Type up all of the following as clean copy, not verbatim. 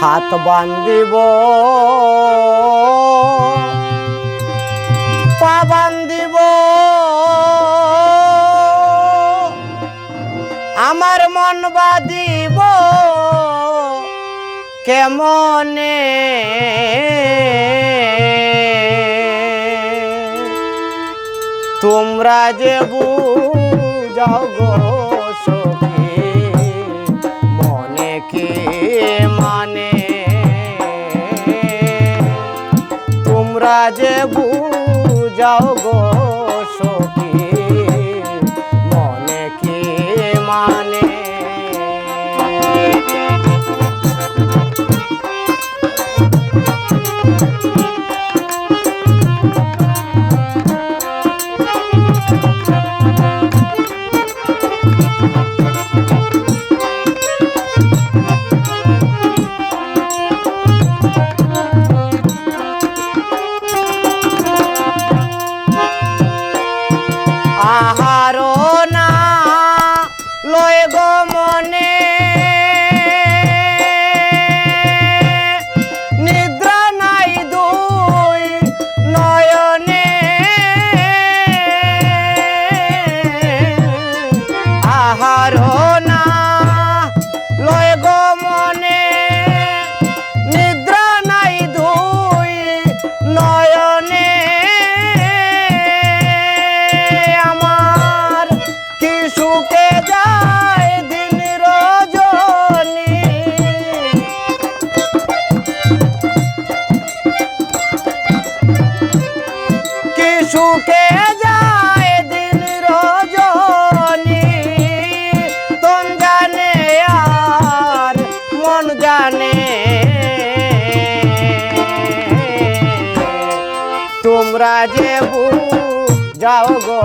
হাত বান্ধিব পা বান্ধিব আমার মন বাঁধিব কেমনে তোমরা যে বুঝাও গো সখী মনে কি মানে তোমরা যে বুঝাও গো সখী মনে কি মানে আহারো না লয় গো মনে নিদ্রা নাই দুই নয়নে আহারো না লয় গো মনে নিদ্রা নাই দুই নয়নে সুখে যায় দিন রজনী কি সুখে যায় দিন রজনী তন জানে আর মন জানে তোমরা যে বুঝাও গো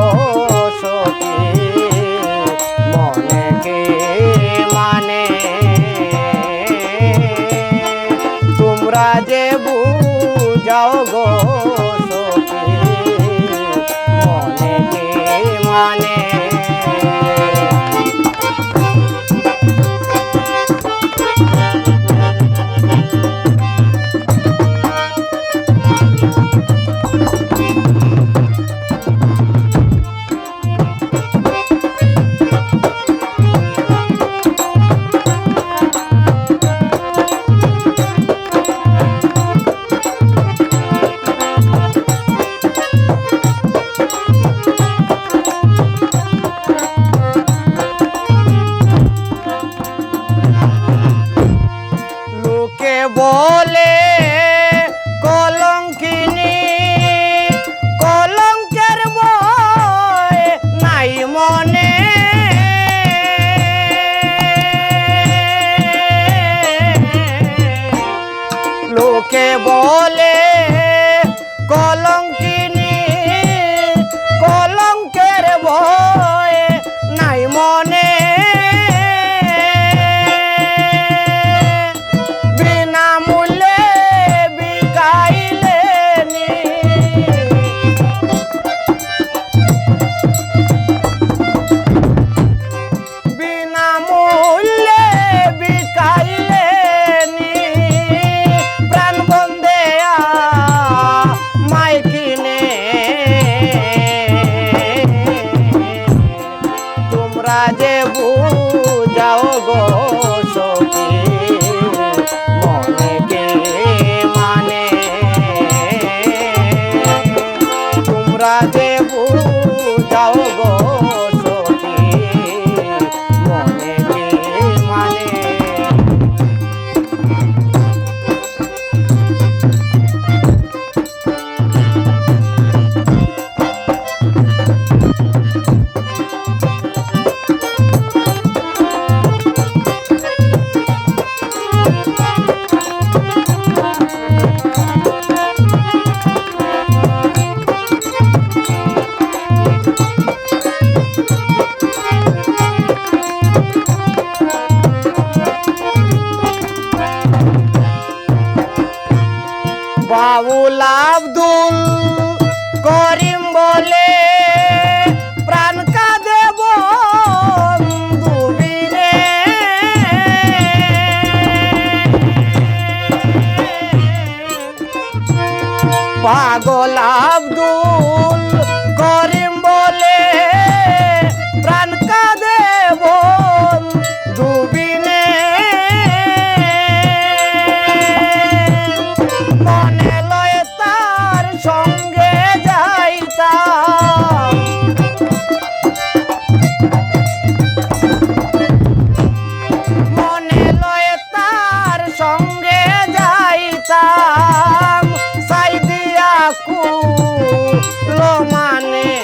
সখী মনে কে মানে তোমরা যে বুঝাও গো সখী মনে কে মানে বলে কলঙ্কিনী কলঙ্কের বয় নাই মনে লোকে বলে কলঙ্কিনী কলঙ্কের বয় নাই মনে যে বুঝাও গো সখী মনে কে মানে তোমরা যে বুঝাও গো সখী মনে কে মানে বাউল আব্দুল করিম বলে প্রাণ কাঁদে বন্ধু বীরে পাগল আব্দুল করিম বলে প্রাণ কাঁদে বন্ধুবিনে মনে লয় তার সঙ্গে যাইতাম মনে লয় তার সঙ্গে যাইতাম সাইদিয়া কুলো মানে